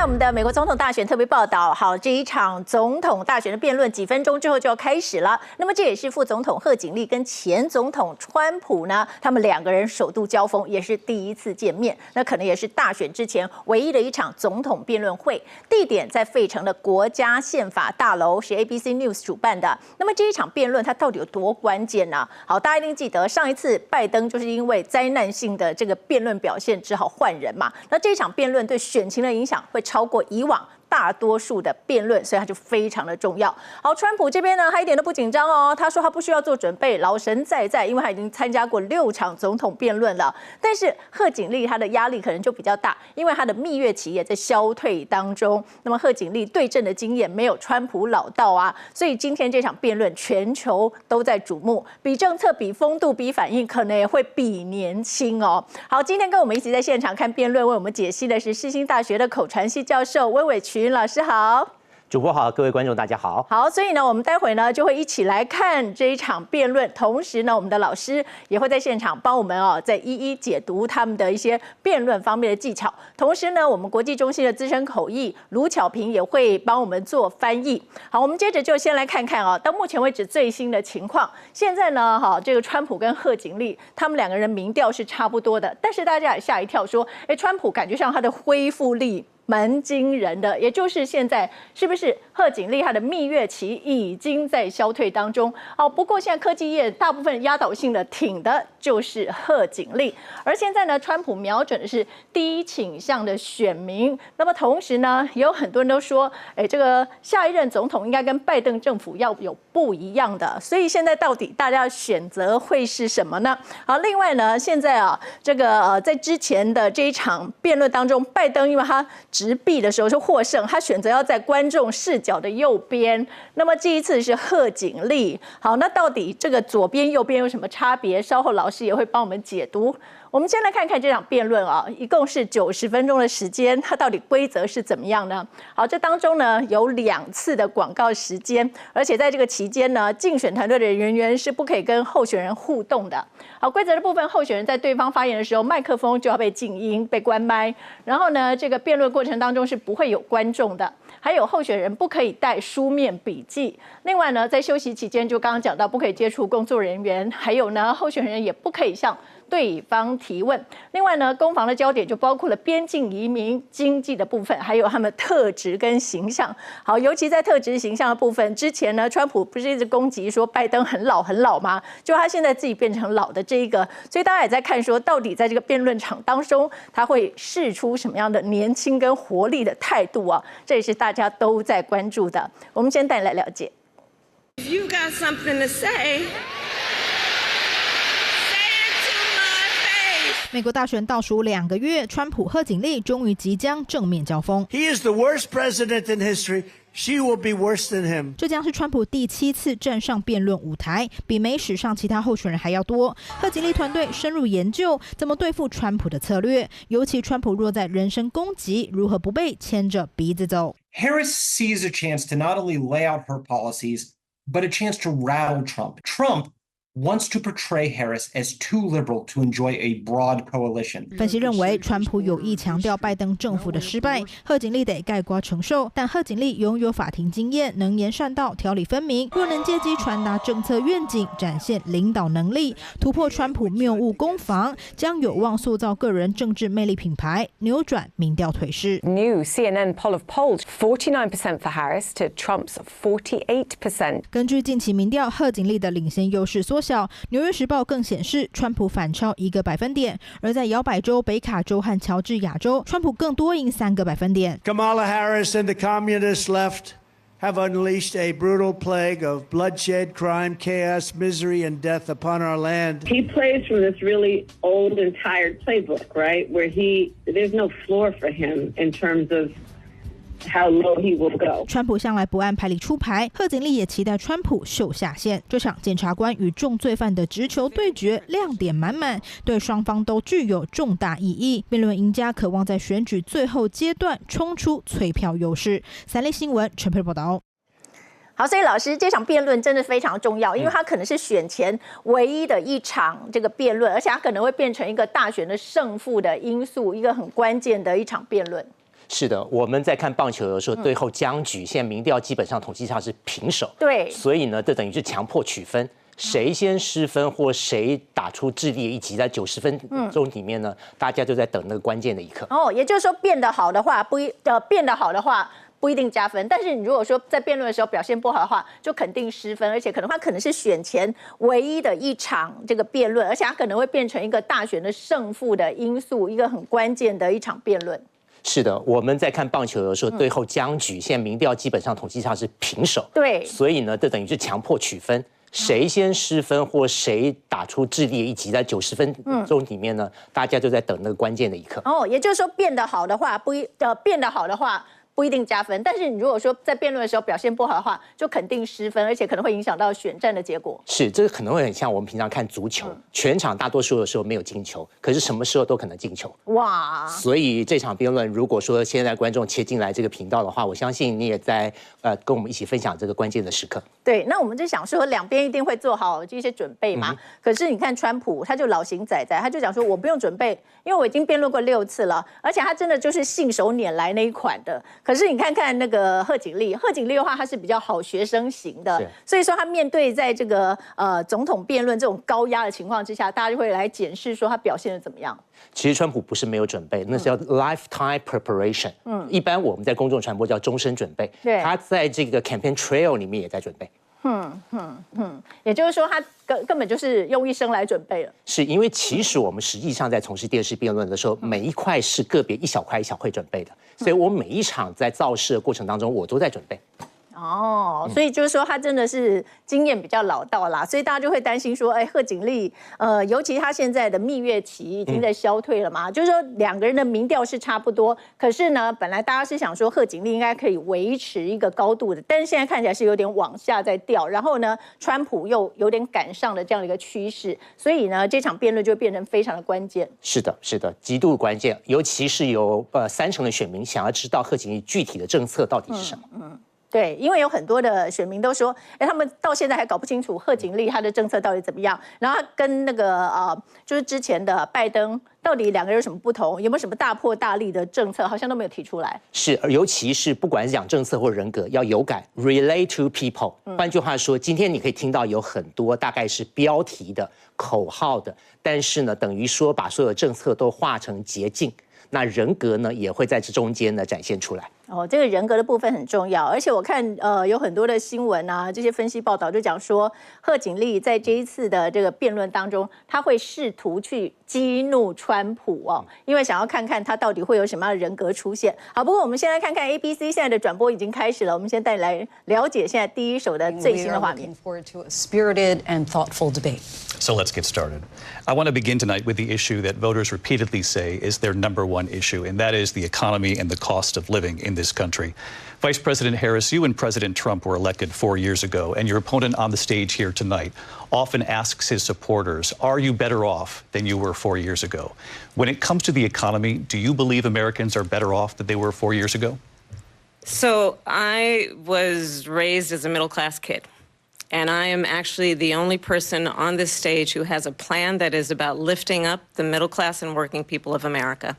我们的美国总统大选特别报道，好，这一场总统大选的辩论几分钟之后就要开始了。那么这也是副总统贺锦丽跟前总统川普呢，他们两个人首度交锋，也是第一次见面。那可能也是大选之前唯一的一场总统辩论会，地点在费城的国家宪法大楼，是 ABC News 主办的。那么这一场辩论它到底有多关键呢？好，大家一定记得上一次拜登就是因为灾难性的这个辩论表现，只好换人嘛。那这一场辩论对选情的影响会超过以往大多数的辩论，所以它就非常的重要。好，川普这边呢，他一点都不紧张哦，他说他不需要做准备，老神在在，因为他已经参加过6场总统辩论了。但是贺锦丽他的压力可能就比较大，因为他的蜜月期也在消退当中。那么贺锦丽对阵的经验没有川普老道啊，所以今天这场辩论全球都在瞩目，比政策、比风度、比反应，可能也会比年轻哦。好，今天跟我们一起在现场看辩论，为我们解析的是世新大学的口传系教授温伟群老师好。主播好，各位观众大家好。好，所以呢，我们待会呢就会一起来看这一场辩论，同时呢，我们的老师也会在现场帮我们再一一解读他们的一些辩论方面的技巧。同时呢，我们国际中心的资深口译卢巧萍也会帮我们做翻译。好，我们接着就先来看看到目前为止最新的情况。现在呢，这个川普跟贺锦丽他们两个人民调是差不多的，但是大家也吓一跳说，川普感觉上他的恢复力蛮惊人的，也就是现在是不是贺锦丽她的蜜月期已经在消退当中？不过现在科技业大部分压倒性的挺的就是贺锦丽，而现在呢，川普瞄准的是低倾向的选民。那么同时呢，也有很多人都说，这个下一任总统应该跟拜登政府要有不一样的。所以现在到底大家的选择会是什么呢？好，另外呢，现在这个在之前的这一场辩论当中，拜登因为他直臂的时候是获胜，他选择要在观众视角的右边。那么这一次是贺锦丽。好，那到底这个左边右边有什么差别？稍后老师也会帮我们解读。我们先来看看这场辩论一共是90分钟的时间，它到底规则是怎么样呢？好，这当中呢有2次的广告时间，而且在这个期间呢，竞选团队的人员是不可以跟候选人互动的。好，规则的部分，候选人在对方发言的时候，麦克风就要被静音、被关麦。然后呢，这个辩论过程当中是不会有观众的，还有候选人不可以带书面笔记。另外呢，在休息期间，就刚刚讲到不可以接触工作人员，还有呢，候选人也不可以向对方提问。另外呢，攻防的焦点就包括了边境移民、经济的部分，还有他们特质跟形象。好，尤其在特质形象的部分，之前呢，川普不是一直攻击说拜登很老很老吗？就他现在自己变成老的这一个，所以大家也在看说，到底在这个辩论场当中，他会释出什么样的年轻跟活力的态度啊？这也是大家都在关注的。我们先带你来了解。If you got something to say.美国大选倒数2个月，川普贺锦丽终于即将正面交锋。He is the worst president in history. She will be worse than him. 这将是川普第7次站上辩论舞台，比美史上其他候选人还要多。贺锦丽团队深入研究怎么对付川普的策略，尤其川普若在人身攻击，如何不被牵着鼻子走。Harris sees a chance to not only lay out her policies, but a chance to rattle Trump. Trump wants to portray Harris as too liberal to enjoy a broad coalition. 分析认为，川普有意强调拜登政府的失败，贺锦丽得概括承受。但贺锦丽拥有法庭经验，能言善道，条理分明。若能借机传达政策愿景，展现领导能力，突破川普谬误攻防，将有望塑造个人政治魅力品牌，扭转民调颓势。New CNN poll of polls, 49% for Harris to Trump's 48%. 根据近期民调，贺锦丽的领先优势缩小。纽约时报更显示，川普反超1个百分点，而在摇摆州、北卡州和乔治亚州，川普更多赢3个百分点。Kamala Harris and the communist left have unleashed a brutal plague of bloodshed, crime, chaos, misery, and death upon our land. He plays from this really old and tired playbook, right? Where there's no floor for him in terms of how low he will go. 川普向来不按牌理出牌，贺锦丽也期待川普秀下限。这场检察官与重罪犯的直球对决，亮点满满，对双方都具有重大意义。辩论赢家渴望在选举最后阶段冲出催票优势。三立新闻陈佩报道。好，所以老师，这场辩论真的非常重要，因为它可能是选前唯一的一场这个辩论，而且它可能会变成一个大选的胜负的因素，一个很关键的一场辩论。是的，我们在看棒球的时候，最后僵局，现在民调基本上统计上是平手。对，所以呢，这等于是强迫取分，谁先失分或谁打出智力的一击，在90分钟里面呢，大家就在等那个关键的一刻。哦，也就是说变得好的话，不一定加分，但是你如果说在辩论的时候表现不好的话，就肯定失分，而且它可能是选前唯一的一场这个辩论，而且它可能会变成一个大选的胜负的因素，一个很关键的一场辩论。是的，我们在看棒球的时候，最后僵局，现在民调基本上统计上是平手。对，所以呢，这等于是强迫取分，谁先失分或谁打出智力的一击，在90分钟里面呢，大家就在等那个关键的一刻。哦，也就是说变得好的话，不一定加分，但是你如果说在辩论的时候表现不好的话，就肯定失分，而且可能会影响到选战的结果。是，这个可能会很像我们平常看足球，全场大多数的时候没有进球，可是什么时候都可能进球。哇！所以这场辩论，如果说现在观众切进来这个频道的话，我相信你也在跟我们一起分享这个关键的时刻。对，那我们就想说，两边一定会做好这些准备嘛。可是你看川普，他就老型仔仔，他就讲说，我不用准备，因为我已经辩论过6次了，而且他真的就是信手拈来那一款的。可是你看看那个贺锦丽的话，他是比较好学生型的，所以说他面对在这个总统辩论这种高压的情况之下，大家就会来检视说他表现的怎么样。其实川普不是没有准备，那是叫 lifetime preparation。一般我们在公众传播叫终身准备。对，他在这个 campaign trail 里面也在准备。也就是说，他根本就是用一生来准备了。是因为其实我们实际上在从事电视辩论的时候，每一块是个别一小块一小块准备的，所以我每一场在造势的过程当中，我都在准备。哦，所以就是说他真的是经验比较老道啦，所以大家就会担心说，哎，贺锦丽，尤其他现在的蜜月期已经在消退了嘛，就是说两个人的民调是差不多，可是呢，本来大家是想说贺锦丽应该可以维持一个高度的，但是现在看起来是有点往下在掉，然后呢，川普又有点赶上的这样的一个趋势，所以呢，这场辩论就变成非常的关键。是的，是的，极度关键，尤其是有30%的选民想要知道贺锦丽具体的政策到底是什么。对，因为有很多的选民都说，哎，他们到现在还搞不清楚贺锦丽他的政策到底怎么样，然后他跟那个就是之前的拜登到底两个人有什么不同，有没有什么大破大立的政策，好像都没有提出来。是，尤其是不管是讲政策或人格，要有感 ，relate to people。换句话说，今天你可以听到有很多大概是标题的、口号的，但是呢，等于说把所有政策都化成捷径。那人格呢，也会在这中间呢展现出来。哦，这个人格的部分很重要，而且我看有很多的新闻啊，这些分析报道就讲说，贺锦丽在这一次的这个辩论当中，他会试图去激怒川普哦，因为想要看看他到底会有什么样的人格出现。好，不过我们现在看看 ABC 现在的转播已经开始了，我们先带你来了解现在第一手的最新的画面。Spirited and thoughtful debate. So let's get started. I want to begin tonight with the issue that voters repeatedly say is their number one issue, and that is the economy and the cost of living in this country. Vice President Harris, you and President Trump were elected 4 years ago, and your opponent on the stage here tonight often asks his supporters, are you better off than you were 4 years ago? When it comes to the economy, do you believe Americans are better off than they were 4 years ago? So I was raised as a middle-class kid. And I am actually the only person on this stage who has a plan that is about lifting up the middle class and working people of America.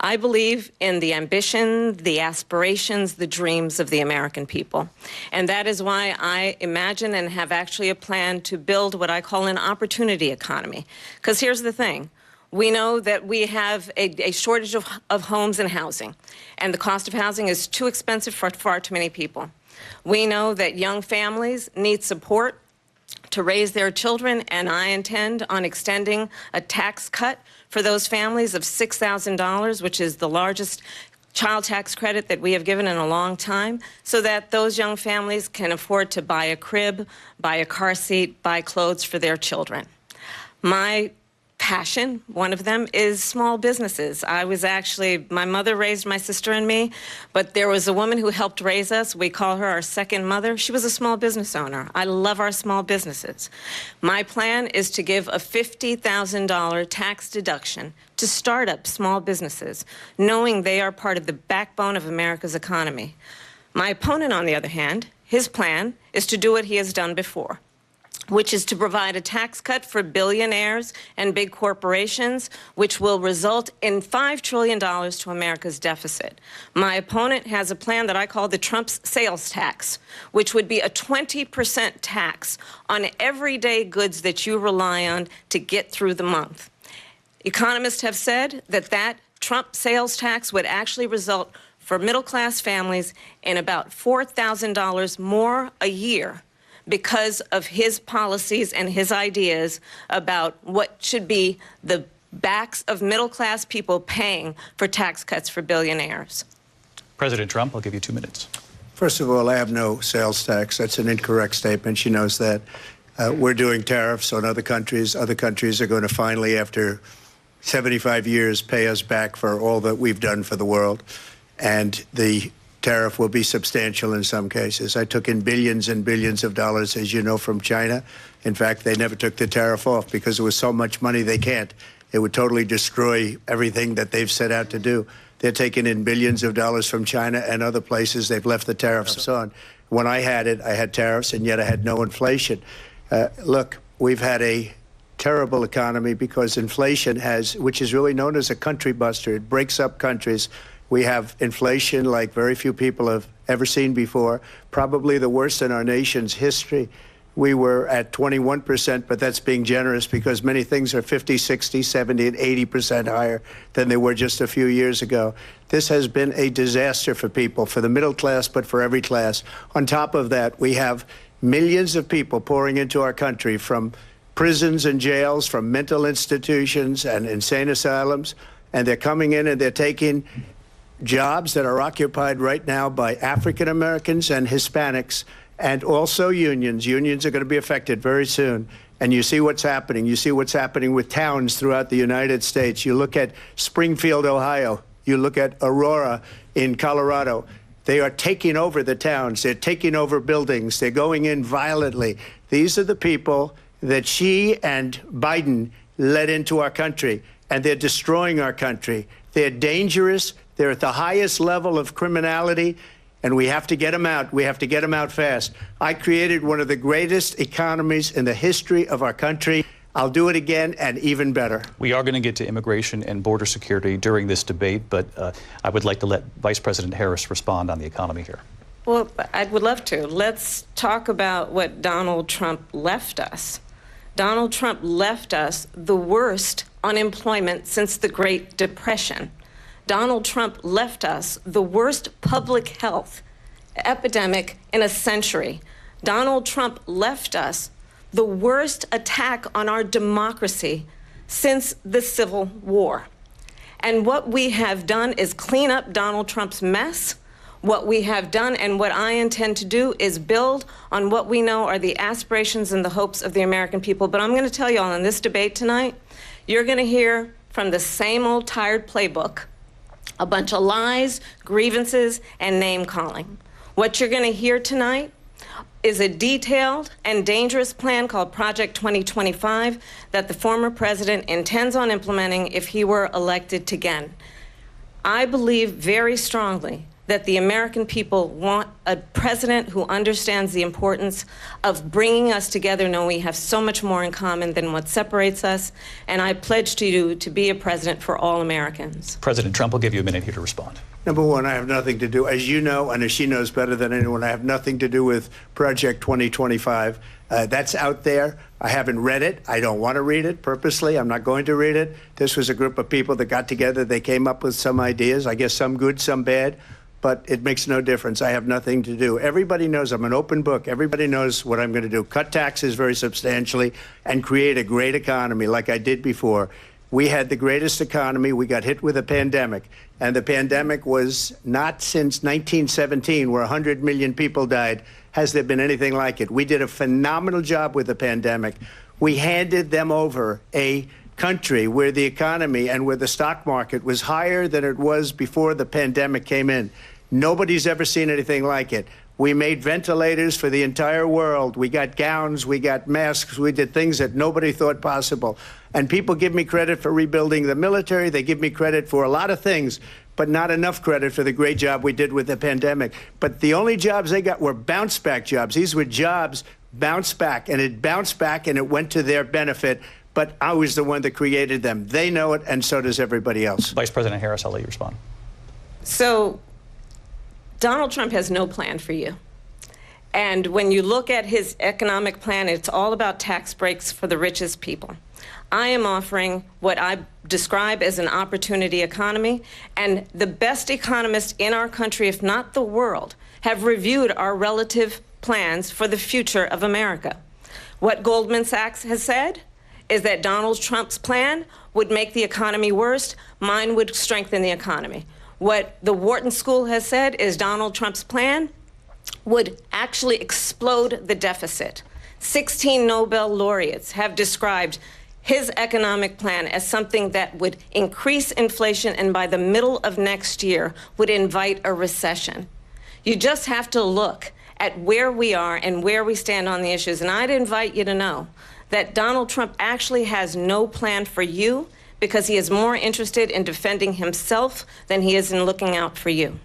I believe in the ambition, the aspirations, the dreams of the American people. And that is why I imagine and have actually a plan to build what I call an opportunity economy. Because here's the thing. We know that we have a shortage of homes and housing. And the cost of housing is too expensive for far too many people. We know that young families need support to raise their children, and I intend on extending a tax cut for those families of $6,000, which is the largest child tax credit that we have given in a long time, so that those young families can afford to buy a crib, buy a car seat, buy clothes for their children. My passion, one of them, is small businesses. My mother raised my sister and me, but there was a woman who helped raise us. We call her our second mother. She was a small business owner. I love our small businesses. My plan is to give a $50,000 tax deduction to startup small businesses, knowing they are part of the backbone of America's economy. My opponent, on the other hand, his plan is to do what he has done before. which is to provide a tax cut for billionaires and big corporations, which will result in $5 trillion to America's deficit. My opponent has a plan that I call the Trump's sales tax, which would be a 20% tax on everyday goods that you rely on to get through the month. Economists have said that Trump sales tax would actually result for middle-class families in about $4,000 more a year because of his policies and his ideas about what should be the backs of middle-class people paying for tax cuts for billionaires. President Trump, I'll give you 2 minutes. First of all, I have no sales tax. That's an incorrect statement. She knows that. We're doing tariffs on other countries. Other countries are going to finally, after 75 years, pay us back for all that we've done for the world. And the tariff will be substantial in some cases. I took in billions and billions of dollars, as you know, from China. In fact, they never took the tariff off because there was so much money they can't. It would totally destroy everything that they've set out to do. They're taking in billions of dollars from China and other places. They've left the tariffs on. When I had tariffs, and yet I had no inflation. Look, we've had a terrible economy because inflation which is really known as a country buster. It breaks up countries. We have inflation like very few people have ever seen before, probably the worst in our nation's history. We were at 21%, but that's being generous because many things are 50, 60, 70, and 80% higher than they were just a few years ago. This has been a disaster for people, for the middle class, but for every class. On top of that, we have millions of people pouring into our country from prisons and jails, from mental institutions and insane asylums, and they're coming in and they're taking jobs that are occupied right now by African Americans and Hispanics, and also unions. Unions are going to be affected very soon. And you see what's happening. You see what's happening with towns throughout the United States. You look at Springfield, Ohio. You look at Aurora in Colorado. They are taking over the towns. They're taking over buildings. They're going in violently. These are the people that she and Biden led into our country, and they're destroying our country. They're dangerous. They're at the highest level of criminality, and we have to get them out. We have to get them out fast. I created one of the greatest economies in the history of our country. I'll do it again and even better. We are going to get to immigration and border security during this debate, but I would like to let Vice President Harris respond on the economy here. Well, I would love to. Let's talk about what Donald Trump left us. Donald Trump left us the worst unemployment since the Great Depression. Donald Trump left us the worst public health epidemic in a century. Donald Trump left us the worst attack on our democracy since the Civil War. And what we have done is clean up Donald Trump's mess. What we have done and what I intend to do is build on what we know are the aspirations and the hopes of the American people. But I'm going to tell you all in this debate tonight, you're going to hear from the same old tired playbook, a bunch of lies, grievances, and name-calling. What you're going to hear tonight is a detailed and dangerous plan called Project 2025 that the former president intends on implementing if he were elected again. I believe very strongly that the American people want a president who understands the importance of bringing us together, knowing we have so much more in common than what separates us. And I pledge to you to be a president for all Americans. President Trump, will give you a minute here to respond. Number one, I have nothing to do, as you know, and as she knows better than anyone, I have nothing to do with Project 2025. That's out there. I haven't read it. I don't want to read it purposely. I'm not going to read it. This was a group of people that got together. They came up with some ideas, I guess some good, some bad. But it makes no difference. I have nothing to do. Everybody knows I'm an open book. Everybody knows what I'm going to do. Cut taxes very substantially and create a great economy like I did before. We had the greatest economy. We got hit with a pandemic. And the pandemic was not since 1917, where 100 million people died, has there been anything like it. We did a phenomenal job with the pandemic. We handed them over a country where the economy and where the stock market was higher than it was before the pandemic came in. Nobody's ever seen anything like it. We made ventilators for the entire world. We got gowns, we got masks, we did things that nobody thought possible. And people give me credit for rebuilding the military. They give me credit for a lot of things, but not enough credit for the great job we did with the pandemic. But the only jobs they got were bounce back jobs. These were jobs bounce back, and it bounced back, and it went to their benefit. But I was the one that created them. They know it, and so does everybody else. Vice President Harris, I'll let you respond. So Donald Trump has no plan for you. And when you look at his economic plan, it's all about tax breaks for the richest people. I am offering what I describe as an opportunity economy, and the best economists in our country, if not the world, have reviewed our relative plans for the future of America. What Goldman Sachs has said is that Donald Trump's plan would make the economy worse, mine would strengthen the economy. What the Wharton School has said is Donald Trump's plan would actually explode the deficit. 16 Nobel laureates have described his economic plan as something that would increase inflation and by the middle of next year would invite a recession. You just have to look at where we are and where we stand on the issues. And I'd invite you to know that Donald Trump actually has no plan for you because he is more interested in defending himself than he is in looking out for you.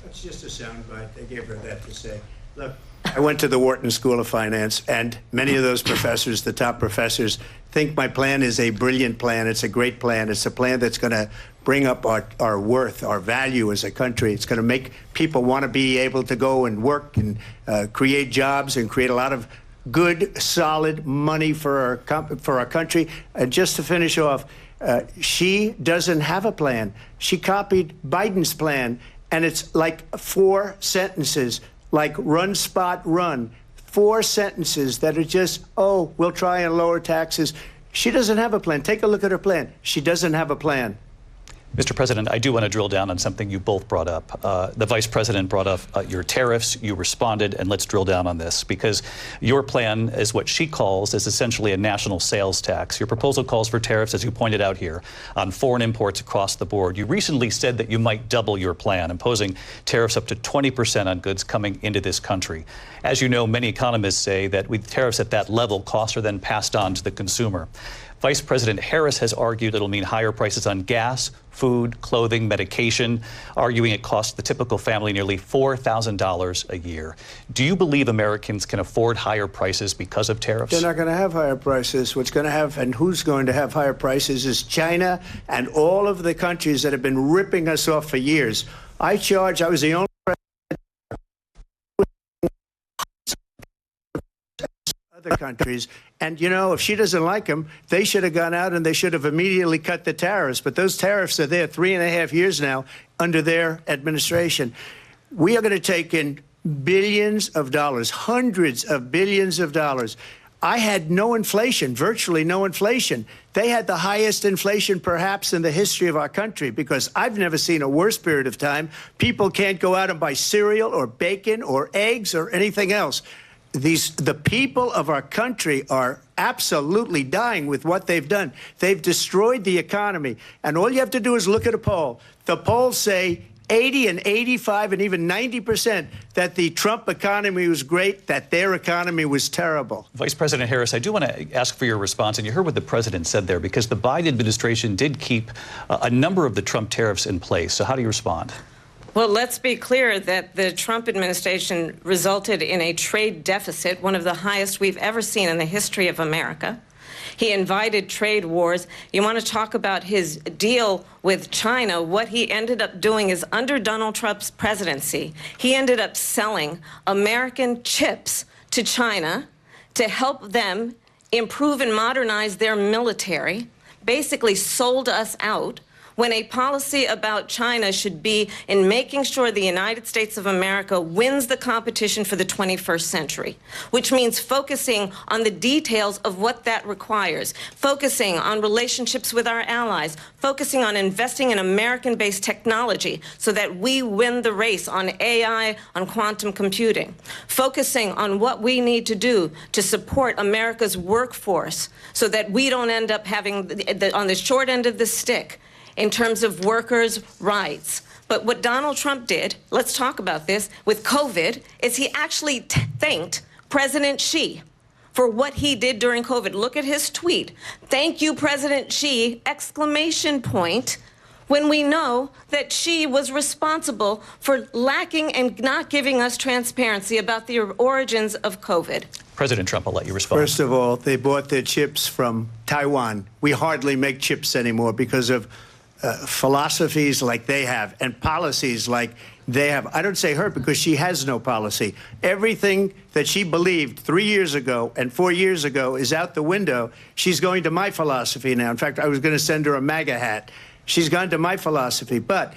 That's just a soundbite. They gave her that to say. Look, I went to the Wharton School of Finance, and many of those professors, the top professors, think my plan is a brilliant plan. It's a great plan. It's a plan that's going to bring up our worth, our value as a country. It's going to make people want to be able to go and work and create jobs and create a lot of good, solid money for our country. And just to finish off, she doesn't have a plan. She copied Biden's plan, and it's like 4 sentences, like run, spot, run. 4 sentences that are just, oh, we'll try and lower taxes. She doesn't have a plan. Take a look at her plan. She doesn't have a plan. Mr. President, I do want to drill down on something you both brought up. The Vice President brought up your tariffs. You responded, and let's drill down on this, because your plan is what she calls is essentially a national sales tax. Your proposal calls for tariffs, as you pointed out here, on foreign imports across the board. You recently said that you might double your plan, imposing tariffs up to 20% on goods coming into this country. As you know, many economists say that with tariffs at that level, costs are then passed on to the consumer. Vice President Harris has argued it'll mean higher prices on gas, food, clothing, medication, arguing it costs the typical family nearly $4,000 a year. Do you believe Americans can afford higher prices because of tariffs? They're not going to have higher prices. What's going to have, and who's going to have higher prices, is China and all of the countries that have been ripping us off for years. I was the only other countries. And, you know, if she doesn't like them, they should have gone out and they should have immediately cut the tariffs. But those tariffs are there 3.5 years now under their administration. We are going to take in billions of dollars, hundreds of billions of dollars. I had no inflation, virtually no inflation. They had the highest inflation perhaps in the history of our country, because I've never seen a worse period of time. People can't go out and buy cereal or bacon or eggs or anything else. The people of our country are absolutely dying with what they've done. They've destroyed the economy. And all you have to do is look at a poll. The polls say 80 and 85 and even 90% that the Trump economy was great, that their economy was terrible. Vice President Harris, I do want to ask for your response, and you heard what the president said there, because the Biden administration did keep a number of the Trump tariffs in place. So how do you respond? Well, let's be clear that the Trump administration resulted in a trade deficit, one of the highest we've ever seen in the history of America. He invited trade wars. You want to talk about his deal with China? What he ended up doing is, under Donald Trump's presidency, he ended up selling American chips to China to help them improve and modernize their military, basically sold us out, when a policy about China should be in making sure the United States of America wins the competition for the 21st century, which means focusing on the details of what that requires, focusing on relationships with our allies, focusing on investing in American-based technology so that we win the race on AI, on quantum computing, focusing on what we need to do to support America's workforce so that we don't end up having on the short end of the stick in terms of workers' rights. But what Donald Trump did, let's talk about this, with COVID, is he actually thanked President Xi for what he did during COVID. Look at his tweet. "Thank you, President Xi," exclamation point, when we know that Xi was responsible for lacking and not giving us transparency about the origins of COVID. President Trump, I'll let you respond. First of all, they bought their chips from Taiwan. We hardly make chips anymore because of philosophies like they have and policies like they have. I don't say her because she has no policy. Everything that she believed 3 years ago and 4 years ago is out the window. She's going to my philosophy now. In fact, I was going to send her a MAGA hat. She's gone to my philosophy. But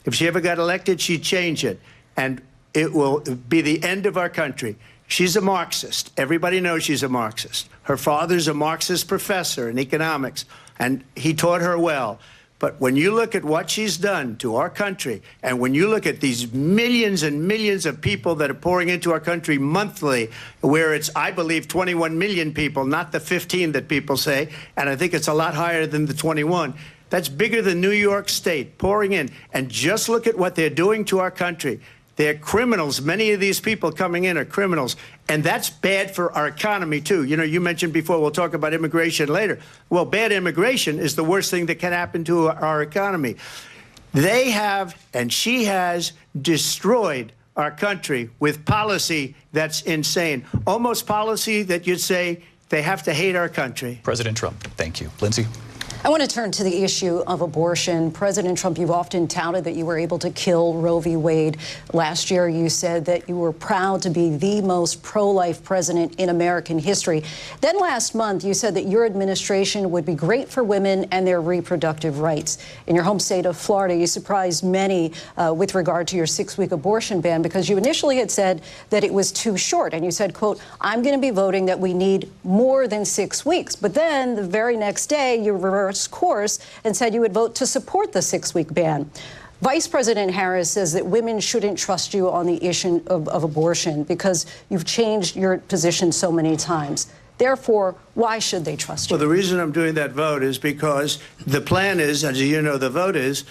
if she ever got elected, she'd change it. And it will be the end of our country. She's a Marxist. Everybody knows she's a Marxist. Her father's a Marxist professor in economics, and he taught her well. But when you look at what she's done to our country, and when you look at these millions and millions of people that are pouring into our country monthly, where it's, I believe, 21 million people, not the 15 that people say, and I think it's a lot higher than the 21. That's bigger than New York State pouring in. And just look at what they're doing to our country. They're criminals. Many of these people coming in are criminals. And that's bad for our economy, too. You know, you mentioned before, we'll talk about immigration later. Well, bad immigration is the worst thing that can happen to our economy. They have, and she has, destroyed our country with policy that's insane. Almost policy that you'd say they have to hate our country. President Trump, thank you. Lindsay? I want to turn to the issue of abortion. President Trump, you've often touted that you were able to kill Roe v. Wade. Last year, you said that you were proud to be the most pro-life president in American history. Then last month, you said that your administration would be great for women and their reproductive rights. In your home state of Florida, you surprised many with regard to your 6-week abortion ban because you initially had said that it was too short. And you said, quote, I'm going to be voting that we need more than 6 weeks. But then the very next day, you reversed course and said you would vote to support the 6-week ban. Vice President Harris says that women shouldn't trust you on the issue of abortion because you've changed your position so many times. Therefore, why should they trust you? Well, the reason I'm doing that vote is because the plan is, as you know, the vote is,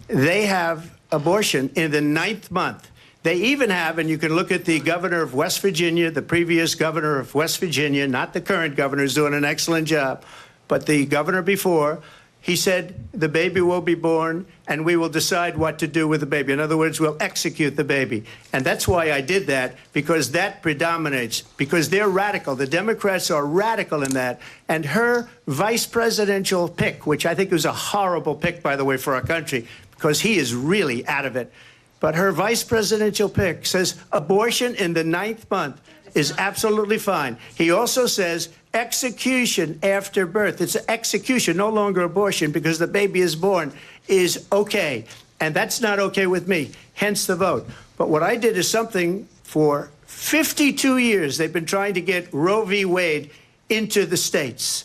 they have abortion in the 9th month. They even have, and you can look at the governor of West Virginia, the previous governor of West Virginia, not the current governor, who's doing an excellent job, but the governor before, he said the baby will be born and we will decide what to do with the baby. In other words, we'll execute the baby. And that's why I did that, because that predominates, because they're radical. The Democrats are radical in that. And her vice presidential pick, which I think was a horrible pick, by the way, for our country, because he is really out of it. But her vice presidential pick says abortion in the 9th month is absolutely fine. He also says execution after birth. It's execution, no longer abortion, because the baby is born, is okay. And that's not okay with me, hence the vote. But what I did is something for 52 years. They've been trying to get Roe v. Wade into the states.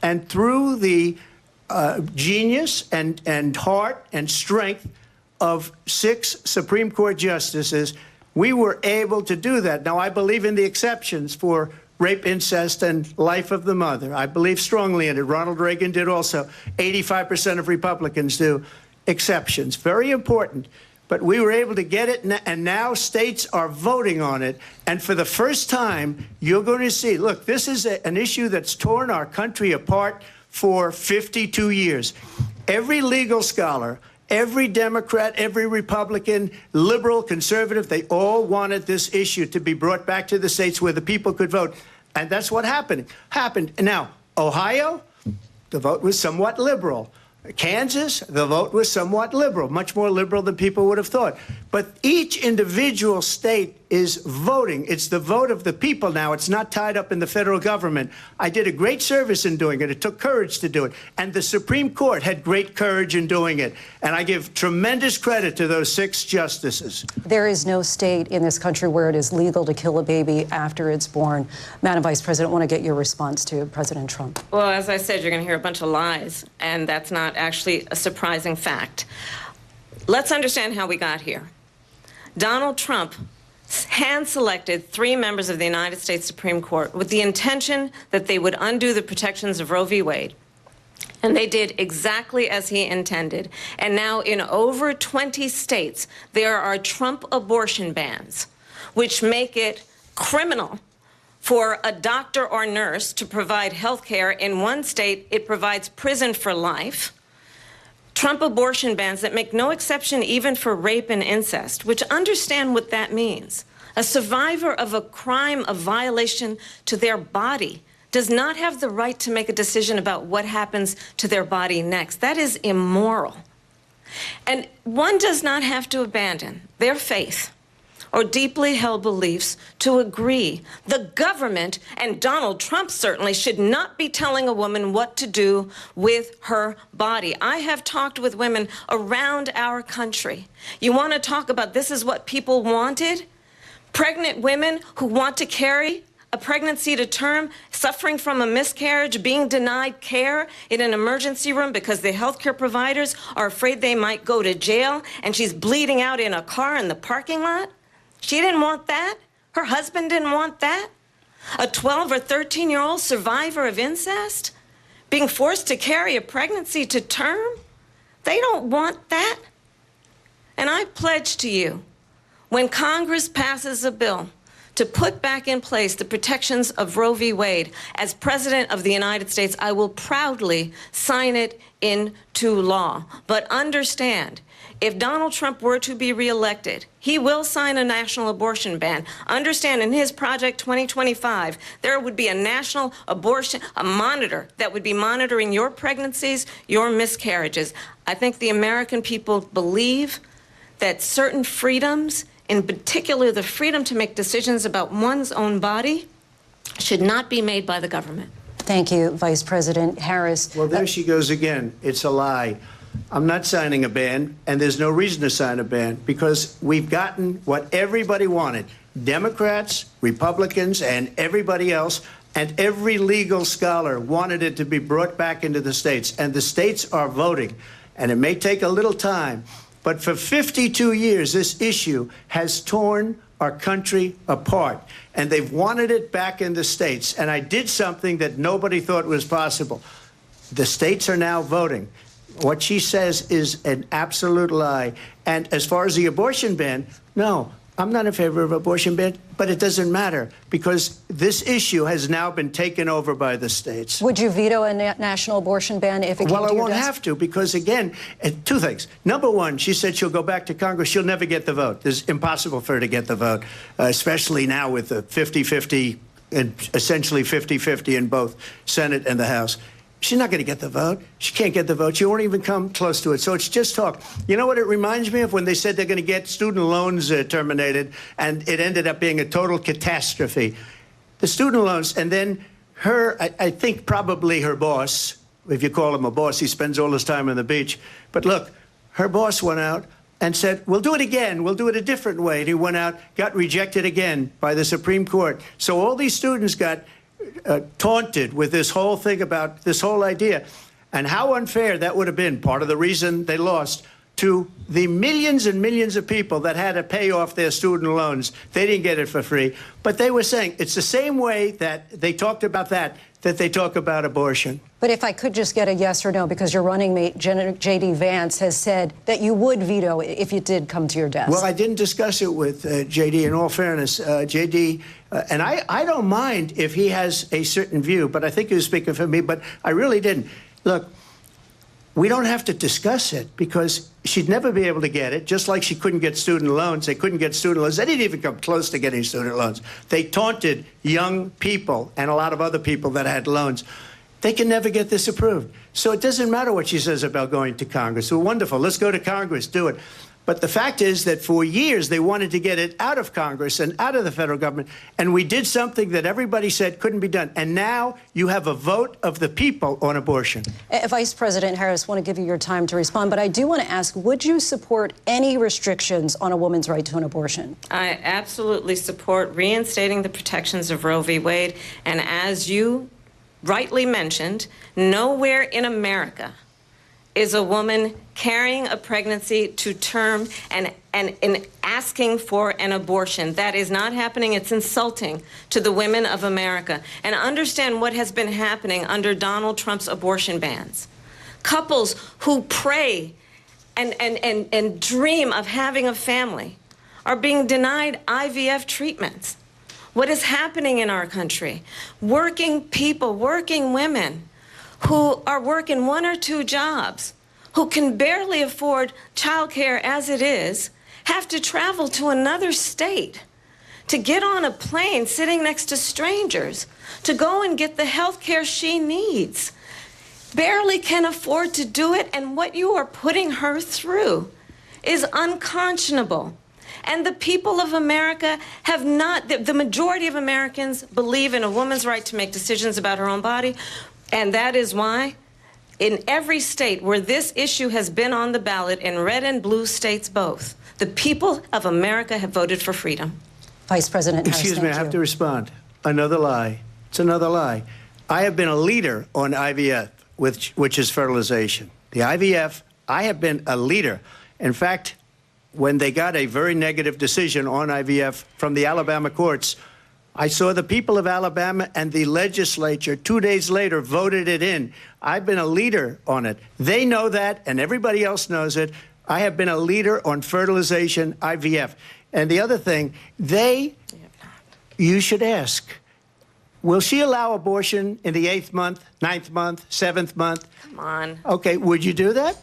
And through the genius and heart and strength of 6 Supreme Court justices, we were able to do that. Now, I believe in the exceptions for rape, incest, and life of the mother. I believe strongly in it. Ronald Reagan did also. 85% of Republicans do. Exceptions. Very important. But we were able to get it, and now states are voting on it. And for the first time, you're going to see, look, this is an issue that's torn our country apart for 52 years. Every legal scholar, every Democrat, every Republican, liberal, conservative, they all wanted this issue to be brought back to the states where the people could vote. And that's what happened. Now, Ohio, the vote was somewhat liberal. Kansas, the vote was somewhat liberal, much more liberal than people would have thought. But each individual state is voting. It's the vote of the people now. It's not tied up in the federal government. I did a great service in doing it. It took courage to do it. And the Supreme Court had great courage in doing it. And I give tremendous credit to those 6 justices. There is no state in this country where it is legal to kill a baby after it's born. Madam Vice President, I want to get your response to President Trump. Well, as I said, you're going to hear a bunch of lies, and that's not actually a surprising fact. Let's understand how we got here. Donald Trump hand-selected 3 members of the United States Supreme Court with the intention that they would undo the protections of Roe v. Wade. And they did exactly as he intended. And now in over 20 states, there are Trump abortion bans, which make it criminal for a doctor or nurse to provide health care. In one state, it provides prison for life. Trump abortion bans that make no exception even for rape and incest, which understand what that means. A survivor of a crime of violation to their body does not have the right to make a decision about what happens to their body next. That is immoral. And one does not have to abandon their faith or deeply held beliefs to agree. The government, and Donald Trump certainly, should not be telling a woman what to do with her body. I have talked with women around our country. You want to talk about this is what people wanted? Pregnant women who want to carry a pregnancy to term, suffering from a miscarriage, being denied care in an emergency room because the healthcare providers are afraid they might go to jail, and she's bleeding out in a car in the parking lot. She didn't want that. Her husband didn't want that. A 12 or 13-year-old survivor of incest being forced to carry a pregnancy to term. They don't want that. And I pledge to you, when Congress passes a bill to put back in place the protections of Roe v. Wade, as President of the United States, I will proudly sign it into law. But understand, if Donald Trump were to be reelected, he will sign a national abortion ban. Understand, in his Project 2025, there would be a national abortion, a monitor that would be monitoring your pregnancies, your miscarriages. I think the American people believe that certain freedoms, in particular the freedom to make decisions about one's own body, should not be made by the government. Thank you, Vice President Harris. Well, there she goes again. It's a lie. I'm not signing a ban, and there's no reason to sign a ban, because we've gotten what everybody wanted. Democrats, Republicans, and everybody else, and every legal scholar wanted it to be brought back into the states, and the states are voting. And it may take a little time, but for 52 years, this issue has torn our country apart, and they've wanted it back in the states. And I did something that nobody thought was possible. The states are now voting. What she says is an absolute lie. And as far as the abortion ban, no, I'm not in favor of abortion ban, but it doesn't matter, because this issue has now been taken over by the states. Would you veto a national abortion ban if it came to your desk? Well, I won't have to, because, again, two things. Number one, she said she'll go back to Congress. She'll never get the vote. It's impossible for her to get the vote, especially now with the 50-50, and essentially 50-50 in both Senate and the House. She's not going to get the vote. She can't get the vote. She won't even come close to it. So it's just talk. You know what it reminds me of? When they said they're going to get student loans terminated, and it ended up being a total catastrophe. The student loans, and then her, I think probably her boss, if you call him a boss, he spends all his time on the beach. But look, her boss went out and said, we'll do it again. We'll do it a different way. And he went out, got rejected again by the Supreme Court. So all these students got taunted with this whole thing about this whole idea, and how unfair that would have been. Part of the reason they lost to the millions and millions of people that had to pay off their student loans. They didn't get it for free, but they were saying it's the same way that they talked about that they talk about abortion. But if I could just get a yes or no, because your running mate, J.D. Vance, has said that you would veto it if it did come to your desk. Well, I didn't discuss it with J.D. In all fairness, J.D., and I don't mind if he has a certain view, but I think he was speaking for me, but I really didn't. Look, we don't have to discuss it, because she'd never be able to get it, just like she couldn't get student loans. They couldn't get student loans. They didn't even come close to getting student loans. They taunted young people and a lot of other people that had loans. They can never get this approved. So it doesn't matter what she says about going to Congress. Well, wonderful. Let's go to Congress. Do it. But the fact is that for years they wanted to get it out of Congress and out of the federal government, and we did something that everybody said couldn't be done. And now you have a vote of the people on abortion. Vice President Harris, I want to give you your time to respond, but I do want to ask, would you support any restrictions on a woman's right to an abortion? I absolutely support reinstating the protections of Roe v. Wade. And as you rightly mentioned, nowhere in America is a woman carrying a pregnancy to term and asking for an abortion. That is not happening. It's insulting to the women of America. And understand what has been happening under Donald Trump's abortion bans. Couples who pray and dream of having a family are being denied IVF treatments. What is happening in our country? Working people, working women who are working 1 or 2 jobs, who can barely afford childcare as it is, have to travel to another state to get on a plane sitting next to strangers, to go and get the health care she needs. Barely can afford to do it, and what you are putting her through is unconscionable. And the people of America have not, the majority of Americans believe in a woman's right to make decisions about her own body, and that is why in every state where this issue has been on the ballot, in red and blue states both, the people of America have voted for freedom. Vice President Harris, excuse me, I have to respond. Another lie. It's another lie. I have been a leader on IVF, which is fertilization. The IVF, I have been a leader. In fact, when they got a very negative decision on IVF from the Alabama courts, I saw the people of Alabama and the legislature 2 days later voted it in. I've been a leader on it. They know that, and everybody else knows it. I have been a leader on fertilization, IVF. And the other thing, you should ask, will she allow abortion in the 8th month, 9th month, 7th month? Come on. Okay, would you do that?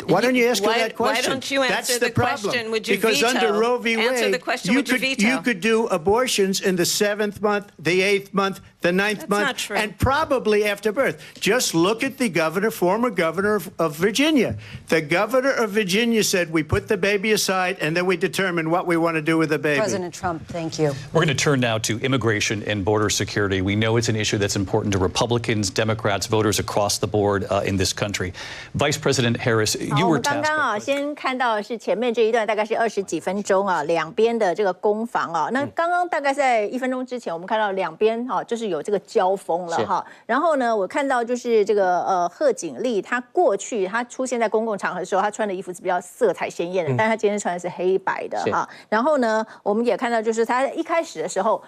Why don't you ask her that question? Why don't you answer the question? Would you because veto? Under Roe v. Wade, answer the question, would you veto? You could do abortions in the 7th month, the 8th month, the 9th month, not true. and probably after birth. Just look at the governor, former governor of Virginia. The governor of Virginia said, we put the baby aside and then we determine what we want to do with the baby. President Trump, thank you. We're going to turn now to immigration and border security. We know it's an issue that's important to Republicans, Democrats, voters across the board in this country. Vice President Harris, you were tasked. 先看到的是前面这一段，大概是20几分钟啊，两边的这个攻防啊。那刚刚大概在1分钟之前，我们看到两边就是有这个交锋了哈。然后呢，我看到就是这个贺锦丽，她过去她出现在公共场合的时候，她穿的衣服是比较色彩鲜艳的，但她今天穿的是黑白的哈。然后呢，我们也看到就是她一开始的时候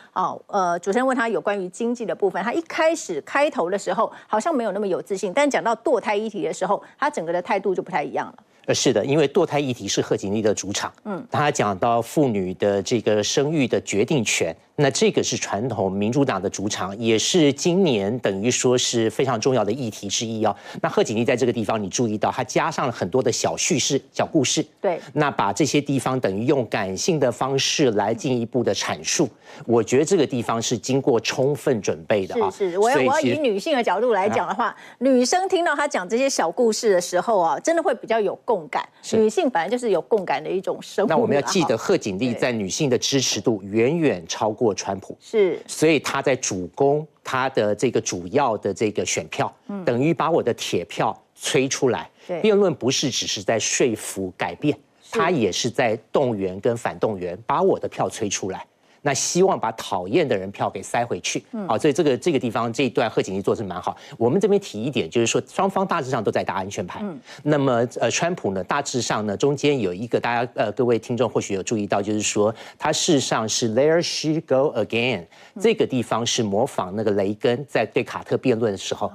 主持人问她有关于经济的部分，她一开头的时候好像没有那么有自信，但讲到堕胎议题的时候，她整个的态度就不太一样了。是的，因为堕胎议题是贺锦丽的主场，他讲到妇女的这个生育的决定权，那这个是传统民主党的主场，也是今年等于说是非常重要的议题之一哦。那贺锦丽在这个地方，你注意到他加上了很多的小叙事、小故事，对，那把这些地方等于用感性的方式来进一步的阐述。我觉得这个地方是经过充分准备的啊。是，我要以女性的角度来讲的话，女生听到他讲这些小故事的时候啊，真的会比较有共感。女性本来就是有共感的一种生物。那我们要记得，贺锦丽在女性的支持度远远超过川普，是，所以她在主攻她的这个主要的这个选票，等于把我的铁票催出来。辩论不是只是在说服改变，她也是在动员跟反动员，把我的票催出来。那希望把讨厌的人票给塞回去，好，所以这个地方这一段贺锦丽做的是蛮好。我们这边提一点，就是说双方大致上都在打安全牌。那么川普呢，大致上呢中间有一个大家各位听众或许有注意到，就是说他事实上是 There she go again，这个地方是模仿那个雷根在对卡特辩论的时候，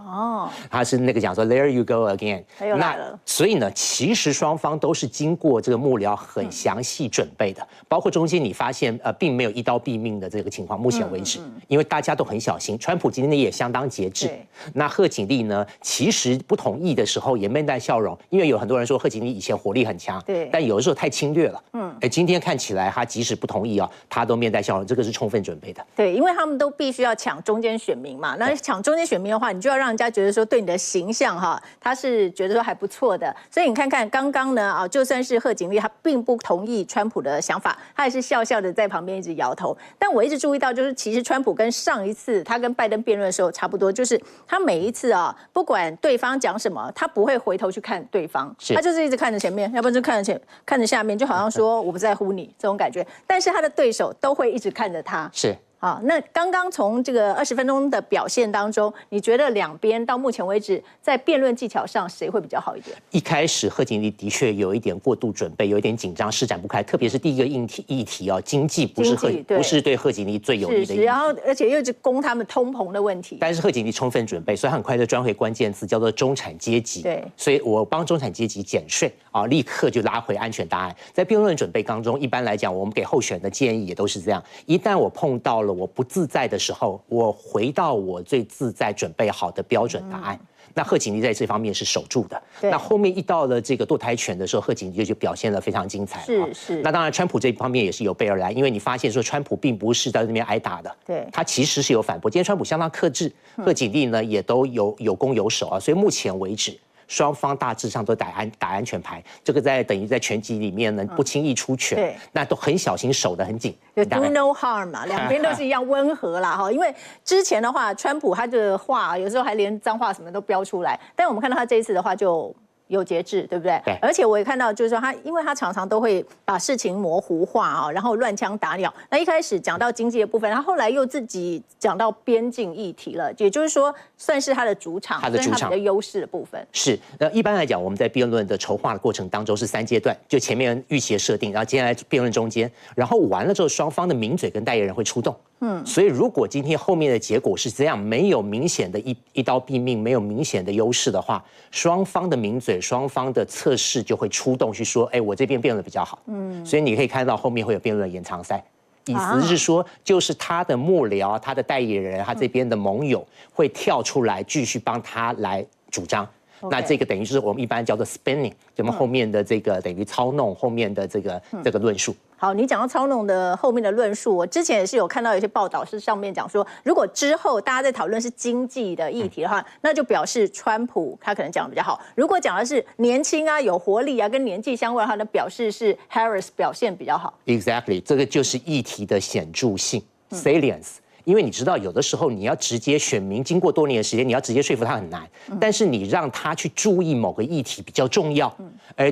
他是那个讲说 There you go again。那所以呢，其实双方都是经过这个幕僚很详细准备的，包括中间你发现并没有一刀毙命的这个情况，目前为止，因为大家都很小心，川普今天也相当节制。那贺锦丽呢，其实不同意的时候也面带笑容，因为有很多人说贺锦丽以前火力很强，但有的时候太侵略了。今天看起来他即使不同意他都面带笑容，这个是充分准备的。对，因为他们都必须要抢中间选民嘛，那抢中间选民的话，你就要让人家觉得说对你的形象他是觉得说还不错的。所以你看看刚刚呢就算是贺锦丽，他并不同意川普的想法，他也是笑笑的在旁边一直摇头。但我一直注意到，就是其实川普跟上一次他跟拜登辩论的时候差不多，就是他每一次不管对方讲什么，他不会回头去看对方，他就是一直看着前面，要不然就看着下面，就好像说我不在乎你这种感觉。但是他的对手都会一直看着他。是。好，那刚刚从这个20分钟的表现当中，你觉得两边到目前为止在辩论技巧上谁会比较好一点？一开始贺锦丽的确有一点过度准备，有一点紧张，施展不开，特别是第一个议题经济不是对贺锦丽最有利的议题，然后而且又一直攻他们通膨的问题。但是贺锦丽充分准备，所以很快就转回关键词，叫做中产阶级。对，所以我帮中产阶级减税立刻就拉回安全答案。在辩论准备当中，一般来讲，我们给候选的建议也都是这样：一旦我碰到了我不自在的时候，我回到我最自在准备好的标准答案。那贺锦丽在这方面是守住的。那后面一到了这个堕胎权的时候，贺锦丽就表现得非常精彩。是。那当然，川普这方面也是有备而来，因为你发现说川普并不是在那边挨打的，对，他其实是有反驳。今天川普相当克制，贺锦丽呢也都有攻有守啊，所以目前为止。双方大致上都打安全牌，这个等于在拳击里面呢不轻易出拳，对，那都很小心守得很紧，就 do no harm 嘛，两边都是一样温和啦哈。因为之前的话，川普他的话有时候还连脏话什么都飙出来，但我们看到他这一次的话就有节制，对不对？对。而且我也看到，就是说他，因为他常常都会把事情模糊化啊，然后乱枪打鸟。那一开始讲到经济的部分，他后来又自己讲到边境议题了，也就是说，算是他的主场，他的主场算是他比较优势的部分。是。一般来讲，我们在辩论的筹划的过程当中是3阶段，就前面预期的设定，然后接下来辩论中间，然后完了之后，双方的名嘴跟代言人会出动。所以如果今天后面的结果是这样，没有明显的一刀毙命，没有明显的优势的话，双方的名嘴、双方的测试就会出动去说，我这边辩论比较好。所以你可以看到后面会有辩论延长赛，意思是说，就是他的幕僚、他的代言人、他这边的盟友会跳出来继续帮他来主张。那这个等于是我们一般叫做 spinning， 我们后面的这个等于操弄后面的这个论述。好，你讲到操弄的后面的论述，我之前也是有看到有些报道是上面讲说，如果之后大家在讨论是经济的议题的话，那就表示川普他可能讲的比较好；如果讲的是年轻啊、有活力啊、跟年纪相关的话，那表示是 Harris 表现比较好。Exactly， 这个就是议题的显著性 （salience）。因为你知道，有的时候你要直接选民，经过多年的时间，你要直接说服他很难。但是你让他去注意某个议题比较重要，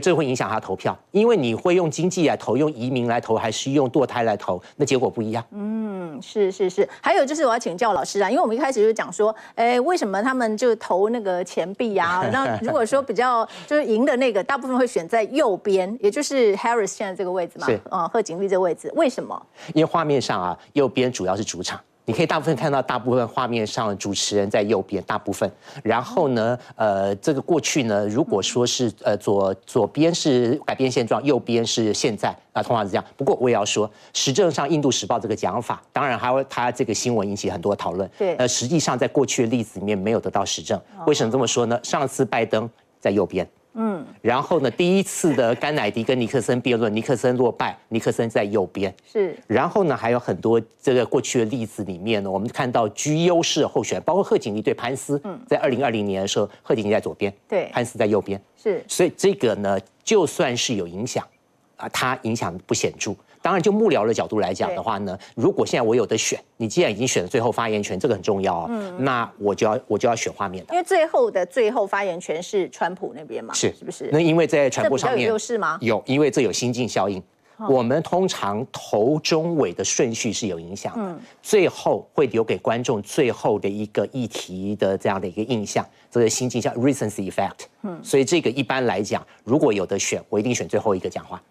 这会影响他投票。因为你会用经济来投，用移民来投，还是用堕胎来投，那结果不一样。是。还有就是我要请教老师啊，因为我们一开始就讲说，为什么他们就投那个钱币啊？那如果说比较就是赢的那个，大部分会选在右边，也就是 Harris 现在这个位置嘛，贺锦丽这个位置，为什么？因为画面上啊，右边主要是主场。你可以大部分看到大部分画面上的主持人在右边，大部分。然后呢，这个过去呢，如果说是左边是改变现状，右边是现在啊，通常是这样。不过我也要说，实证上《印度时报》这个讲法，当然它这个新闻引起很多讨论。对。实际上在过去的例子里面没有得到实证。为什么这么说呢？上次拜登在右边。然后呢，第一次的甘乃迪跟尼克森辩论，尼克森落败，尼克森在右边。是。然后呢，还有很多这个过去的例子里面呢，我们看到居优势的候选人，包括贺锦丽对潘斯，在2020年的时候，贺锦丽在左边，对，潘斯在右边。是。所以这个呢，就算是有影响，它影响不显著。当然，就幕僚的角度来讲的话呢，如果现在我有得选，你既然已经选了最后发言权，这个很重要那我就要选画面的，因为最后发言权是川普那边嘛，是不是？那因为在传播上面这比较有优势吗？有，因为这有心境效应。我们通常头中尾的顺序是有影响的，最后会留给观众最后的一个议题的这样的一个印象，这个心境叫 recency effect。所以这个一般来讲，如果有得选，我一定选最后一个讲话。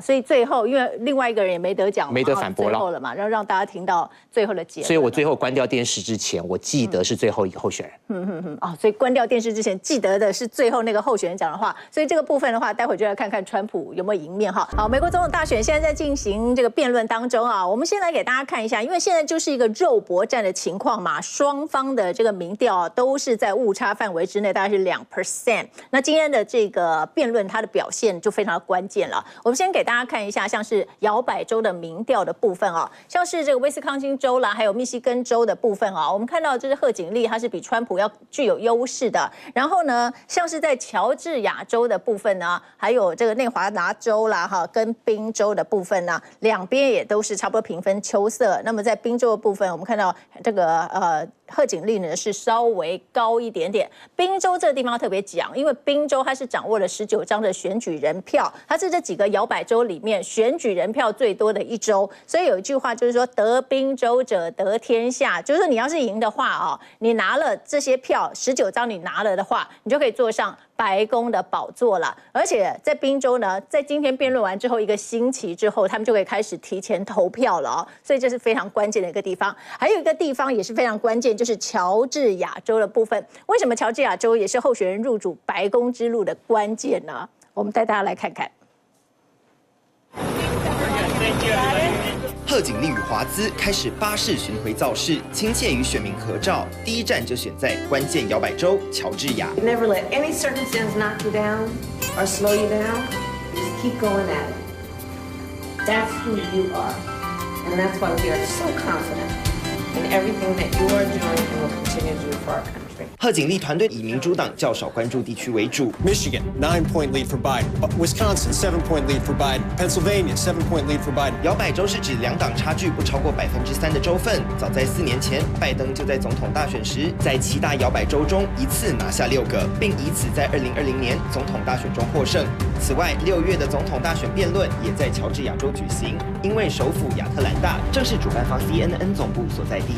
所以最后因为另外一个人也没得讲，没得反驳了嘛，然后让大家听到最后的结论。所以我最后关掉电视之前，我记得是最后一个候选人。所以关掉电视之前记得的是最后那个候选人讲的话。所以这个部分的话，待会就来看看川普有没有赢面哈。好，美国总统大选现在在进行这个辩论当中啊，我们先来给大家看一下，因为现在就是一个肉搏战的情况嘛，双方的这个民调都是在误差范围之内，大概是2%。那今天的这个辩论，它的表现就非常的关键了。我们先给大家看一下，像是摇摆州的民调的部分啊，像是这个威斯康星州啦，还有密西根州的部分啊，我们看到这是贺锦丽，她是比川普要具有优势的。然后呢，像是在乔治亚州的部分呢，还有这个内华达州啦跟宾州的部分呢，两边也都是差不多平分秋色。那么在宾州的部分，我们看到这个贺锦丽呢是稍微高一点点。宾州这个地方特别讲，因为宾州它是掌握了19张的选举人票，它是这几个摇摆州里面选举人票最多的一州，所以有一句话就是说得宾州者得天下，就是你要是赢的话你拿了这些票19张你拿了的话，你就可以坐上白宫的宝座了。而且在宾州呢，在今天辩论完之后1个星期之后，他们就可以开始提前投票了所以这是非常关键的一个地方。还有一个地方也是非常关键，就是乔治亚州的部分。为什么乔治亚州也是候选人入主白宫之路的关键呢？我们带大家来看看。贺贺锦丽与华兹开始巴士巡回造势，亲切与选民合照。第一站就选在关键摇摆州乔治亚。Never let any circumstance knock you down or slow you down. Just keep going at it. That's who you are, and that's why we are so confident in everything that you are doing and will continue to do for our country. 贺锦丽团队以民主党较少关注地区为主。Michigan 9-point lead for Biden, Wisconsin 7-point lead for Biden, Pennsylvania 7-point lead for Biden. 摇摆州是指两党差距不超过3%的州份。早在4年前，拜登就在总统大选时，在7大摇摆州中一次拿下6个，并以此在2020年总统大选中获胜。此外，6月的总统大选辩论也在乔治亚州举行，因为首府亚特兰大正是主办方 CNN 总部所在地。